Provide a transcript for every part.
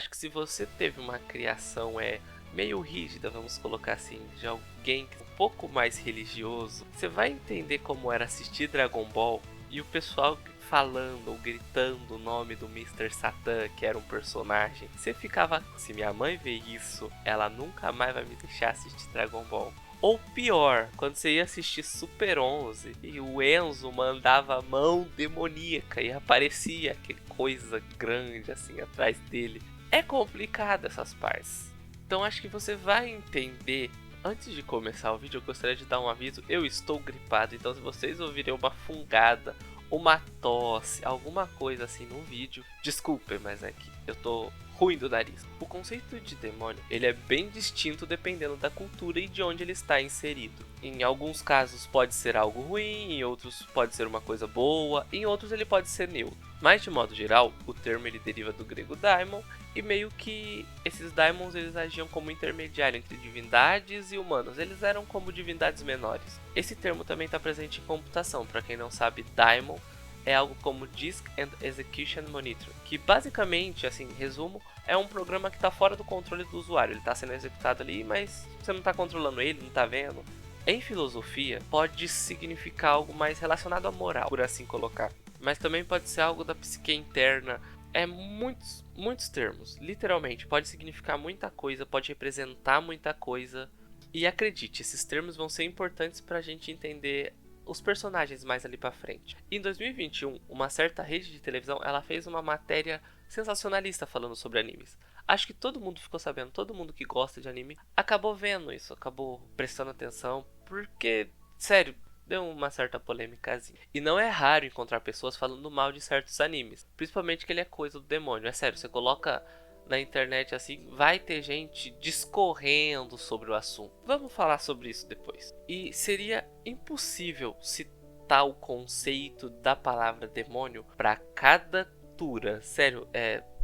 Acho que se você teve uma criação meio rígida, vamos colocar assim, de alguém um pouco mais religioso, você vai entender como era assistir Dragon Ball e o pessoal falando ou gritando o nome do Mr. Satan, que era um personagem. Você ficava, se minha mãe vê isso, ela nunca mais vai me deixar assistir Dragon Ball. Ou pior, quando você ia assistir Super 11 e o Enzo mandava a mão demoníaca e aparecia aquele coisa grande assim atrás dele. É complicado essas partes. Então acho que você vai entender. Antes de começar o vídeo, eu gostaria de dar um aviso. Eu estou gripado, então se vocês ouvirem uma fungada, uma tosse, alguma coisa assim no vídeo, desculpem, mas é que eu tô ruim do nariz. O conceito de demônio, ele é bem distinto dependendo da cultura e de onde ele está inserido. Em alguns casos pode ser algo ruim, em outros pode ser uma coisa boa, em outros ele pode ser neutro. Mas de modo geral, o termo ele deriva do grego daimon, e meio que esses daimons eles agiam como intermediário entre divindades e humanos, eles eram como divindades menores. Esse termo também está presente em computação, para quem não sabe, daimon é algo como Disk and Execution Monitor, que basicamente, assim, em resumo, é um programa que está fora do controle do usuário. Ele está sendo executado ali, mas você não está controlando ele, não está vendo. Em filosofia, pode significar algo mais relacionado à moral, por assim colocar. Mas também pode ser algo da psique interna. É muitos termos, literalmente. Pode significar muita coisa, pode representar muita coisa. E acredite, esses termos vão ser importantes para a gente entender os personagens mais ali pra frente. Em 2021, uma certa rede de televisão ela fez uma matéria sensacionalista falando sobre animes. Acho que todo mundo ficou sabendo, todo mundo que gosta de anime acabou vendo isso, acabou prestando atenção, porque, sério, deu uma certa polêmicazinha. E não é raro encontrar pessoas falando mal de certos animes, principalmente que ele é coisa do demônio. É sério, você coloca na internet assim, vai ter gente discorrendo sobre o assunto. Vamos falar sobre isso depois. E seria impossível citar o conceito da palavra demônio para cada cultura. Sério,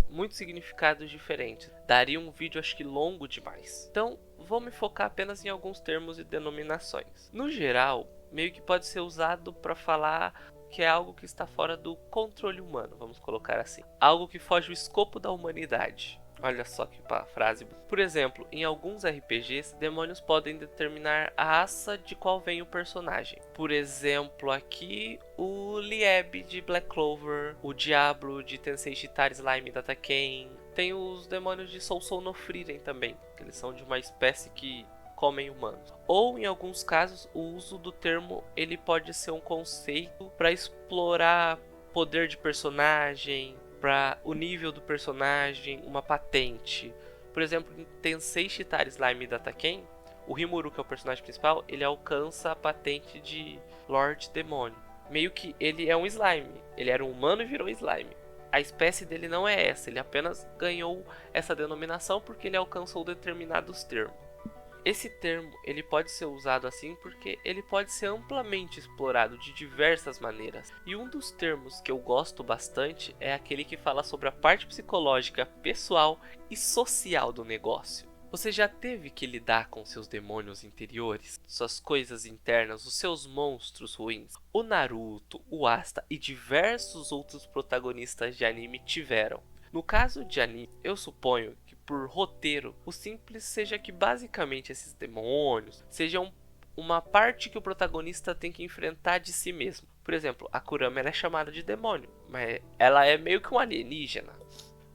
muitos significados diferentes. Daria um vídeo acho que longo demais. Então, vou me focar apenas em alguns termos e denominações. No geral, meio que pode ser usado para falar que é algo que está fora do controle humano, vamos colocar assim. Algo que foge do escopo da humanidade. Olha só que frase. Por exemplo, em alguns RPGs, demônios podem determinar a raça de qual vem o personagem. Por exemplo, aqui o Lieb de Black Clover, o Diablo de Tensei Shitari Slime Dataken. Tem os demônios de Soul Soul no Frieren também, que eles são de uma espécie que comem humanos. Ou em alguns casos o uso do termo ele pode ser um conceito para explorar poder de personagem, para o nível do personagem, uma patente. Por exemplo, em Tensei Shitari Slime Dataken, o Rimuru, que é o personagem principal, ele alcança a patente de Lord Demônio. Meio que ele é um slime, ele era um humano e virou slime. A espécie dele não é essa, ele apenas ganhou essa denominação porque ele alcançou determinados termos. Esse termo ele pode ser usado assim porque ele pode ser amplamente explorado de diversas maneiras. E um dos termos que eu gosto bastante é aquele que fala sobre a parte psicológica, pessoal e social do negócio. Você já teve que lidar com seus demônios interiores, suas coisas internas, os seus monstros ruins? O Naruto, o Asta e diversos outros protagonistas de anime tiveram. No caso de anime, eu suponho que por roteiro, o simples seja que basicamente esses demônios sejam uma parte que o protagonista tem que enfrentar de si mesmo. Por exemplo, a Kurama ela é chamada de demônio, mas ela é meio que um alienígena.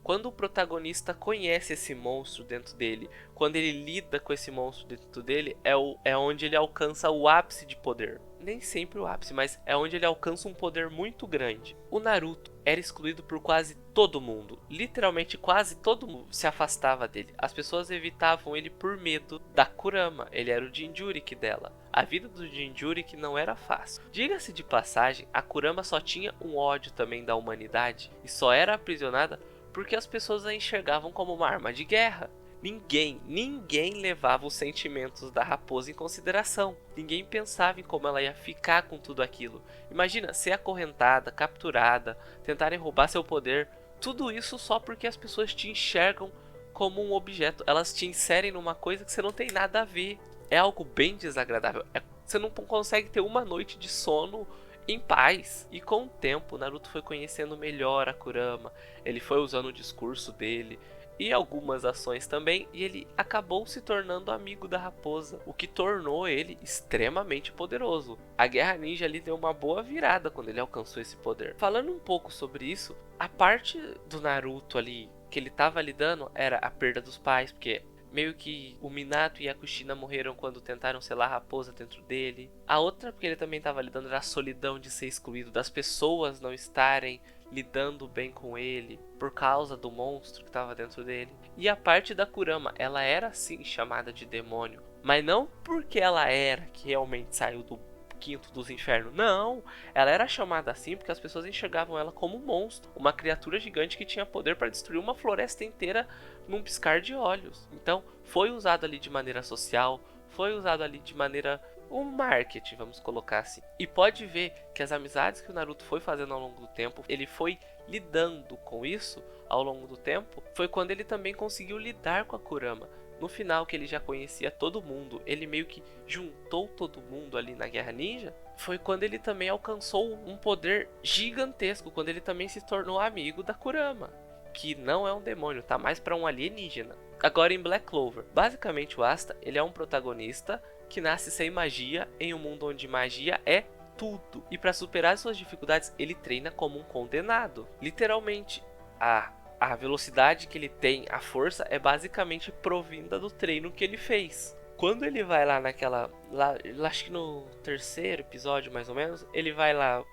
Quando o protagonista conhece esse monstro dentro dele, quando ele lida com esse monstro dentro dele, é onde ele alcança o ápice de poder. Nem sempre o ápice, mas é onde ele alcança um poder muito grande. O Naruto era excluído por quase todo mundo. Literalmente quase todo mundo se afastava dele. As pessoas evitavam ele por medo da Kurama. Ele era o Jinchuriki dela. A vida do Jinchuriki não era fácil. Diga-se de passagem, a Kurama só tinha um ódio também da humanidade e só era aprisionada porque as pessoas a enxergavam como uma arma de guerra. Ninguém levava os sentimentos da raposa em consideração. Ninguém pensava em como ela ia ficar com tudo aquilo. Imagina ser acorrentada, capturada, tentarem roubar seu poder. Tudo isso só porque as pessoas te enxergam como um objeto. Elas te inserem numa coisa que você não tem nada a ver. É algo bem desagradável. Você não consegue ter uma noite de sono em paz. E com o tempo, Naruto foi conhecendo melhor a Kurama. Ele foi usando o discurso dele. e algumas ações também, e ele acabou se tornando amigo da raposa, o que tornou ele extremamente poderoso. A Guerra Ninja ali deu uma boa virada quando ele alcançou esse poder. Falando um pouco sobre isso, a parte do Naruto ali que ele estava lidando era a perda dos pais, porque meio que o Minato e a Kushina morreram quando tentaram selar a raposa dentro dele. A outra, porque ele também estava lidando, era a solidão de ser excluído, das pessoas não estarem lidando bem com ele por causa do monstro que estava dentro dele. E a parte da Kurama, ela era sim chamada de demônio, mas não porque ela era que realmente saiu do quinto dos infernos. Não, ela era chamada assim porque as pessoas enxergavam ela como um monstro, uma criatura gigante que tinha poder para destruir uma floresta inteira num piscar de olhos. Então foi usado ali de maneira social, foi usado ali de maneira um marketing, vamos colocar assim. E pode ver que as amizades que o Naruto foi fazendo ao longo do tempo, ele foi lidando com isso ao longo do tempo, foi quando ele também conseguiu lidar com a Kurama. No final, que ele já conhecia todo mundo, ele meio que juntou todo mundo ali na Guerra Ninja, foi quando ele também alcançou um poder gigantesco, quando ele também se tornou amigo da Kurama, que não é um demônio, tá mais para um alienígena. Agora em Black Clover, basicamente o Asta, ele é um protagonista que nasce sem magia em um mundo onde magia é tudo. E para superar suas dificuldades, ele treina como um condenado. Literalmente, a velocidade que ele tem, a força, é basicamente provinda do treino que ele fez. Quando ele vai lá acho que no terceiro episódio mais ou menos, ele vai lá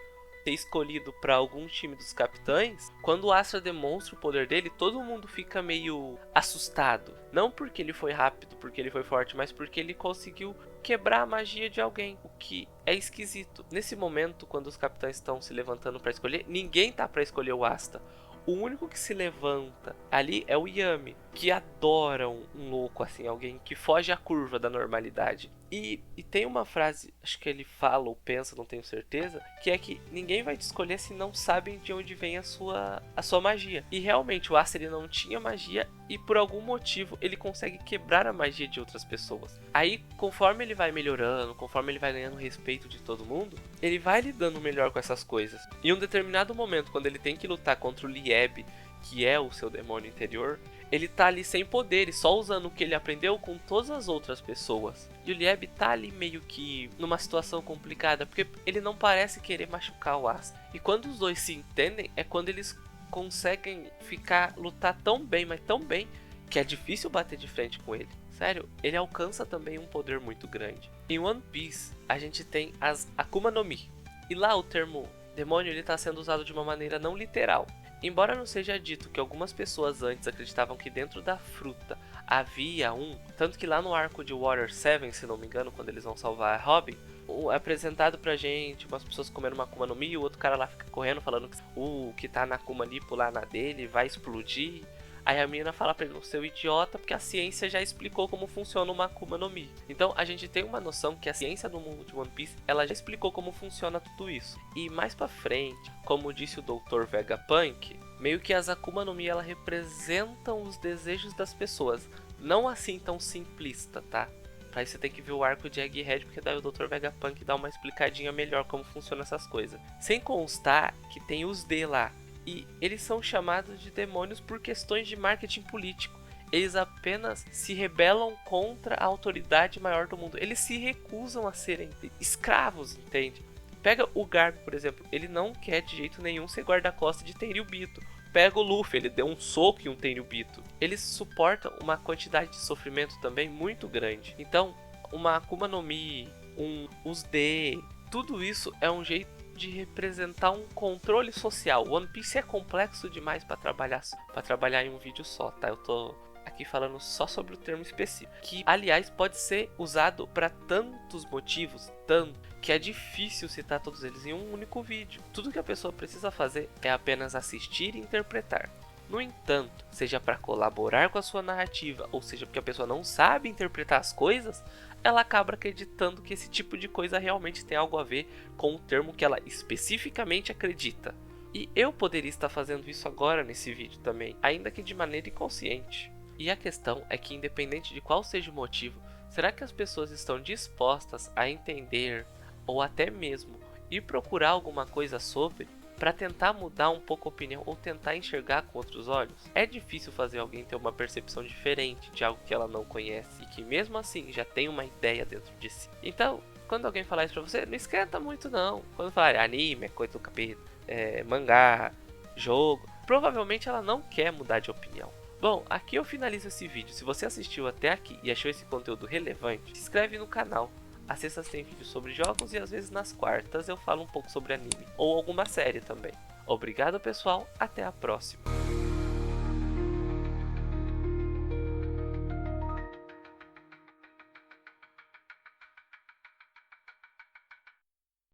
ser escolhido para algum time dos capitães. Quando o Astra demonstra o poder dele, todo mundo fica meio assustado. Não porque ele foi rápido, porque ele foi forte, mas porque ele conseguiu quebrar a magia de alguém, o que é esquisito. Nesse momento, quando os capitães estão se levantando para escolher, ninguém tá para escolher o Asta. O único que se levanta ali é o Yami, que adora um louco assim, alguém que foge à curva da normalidade. E tem uma frase, acho que ele fala ou pensa, não tenho certeza, que é que ninguém vai te escolher se não sabem de onde vem a sua magia. E realmente o Asta, ele não tinha magia e por algum motivo ele consegue quebrar a magia de outras pessoas. Aí, conforme ele vai melhorando, conforme ele vai ganhando respeito de todo mundo, ele vai lidando melhor com essas coisas. E em um determinado momento, quando ele tem que lutar contra o Lieb, que é o seu demônio interior, ele tá ali sem poderes, só usando o que ele aprendeu com todas as outras pessoas. E o Lieb tá ali meio que numa situação complicada, porque ele não parece querer machucar o Asta. E quando os dois se entendem, é quando eles conseguem lutar tão bem, mas tão bem, que é difícil bater de frente com ele. Sério, ele alcança também um poder muito grande. Em One Piece, a gente tem as Akuma no Mi. E lá o termo demônio ele tá sendo usado de uma maneira não literal. Embora não seja dito que algumas pessoas antes acreditavam que dentro da fruta havia tanto que lá no arco de Water 7, se não me engano, quando eles vão salvar a Robin, é apresentado pra gente umas pessoas comendo uma Akuma no Mi e o outro cara lá fica correndo falando que o que tá na Akuma ali pular na dele vai explodir. Aí a menina fala pra ele não ser um idiota, porque a ciência já explicou como funciona uma Akuma no Mi. Então a gente tem uma noção que a ciência do mundo de One Piece, ela já explicou como funciona tudo isso. E mais pra frente, como disse o Dr. Vegapunk, meio que as Akuma no Mi, ela representam os desejos das pessoas. Não assim tão simplista, tá? Aí você tem que ver o arco de Egghead, porque daí o Dr. Vegapunk dá uma explicadinha melhor como funcionam essas coisas. Sem constar que tem os D lá. E eles são chamados de demônios por questões de marketing político. Eles apenas se rebelam contra a autoridade maior do mundo. Eles se recusam a serem escravos, entende? Pega o Garp, por exemplo. Ele não quer de jeito nenhum ser guarda-costas de Tenryubito. Pega o Luffy, ele deu um soco em um Tenryubito. Eles suportam uma quantidade de sofrimento também muito grande. Então, uma Akuma no Mi, os D, tudo isso é um jeito de representar um controle social. One Piece é complexo demais para trabalhar em um vídeo só, tá? Eu tô aqui falando só sobre o termo específico, que aliás pode ser usado para tantos motivos, tanto que é difícil citar todos eles em um único vídeo. Tudo que a pessoa precisa fazer é apenas assistir e interpretar. No entanto, seja para colaborar com a sua narrativa, ou seja porque a pessoa não sabe interpretar as coisas, ela acaba acreditando que esse tipo de coisa realmente tem algo a ver com o termo que ela especificamente acredita. E eu poderia estar fazendo isso agora nesse vídeo também, ainda que de maneira inconsciente. E a questão é que, independente de qual seja o motivo, será que as pessoas estão dispostas a entender ou até mesmo ir procurar alguma coisa sobre? para tentar mudar um pouco a opinião ou tentar enxergar com outros olhos. É difícil fazer alguém ter uma percepção diferente de algo que ela não conhece e que mesmo assim já tem uma ideia dentro de si. Então, quando alguém falar isso pra você, não esquenta muito não. Quando falar anime, é coisa do capeta, mangá, jogo, provavelmente ela não quer mudar de opinião. Bom, aqui eu finalizo esse vídeo. Se você assistiu até aqui e achou esse conteúdo relevante, se inscreve no canal. Às sextas tem vídeos sobre jogos e às vezes nas quartas eu falo um pouco sobre anime ou alguma série também. Obrigado pessoal, até a próxima.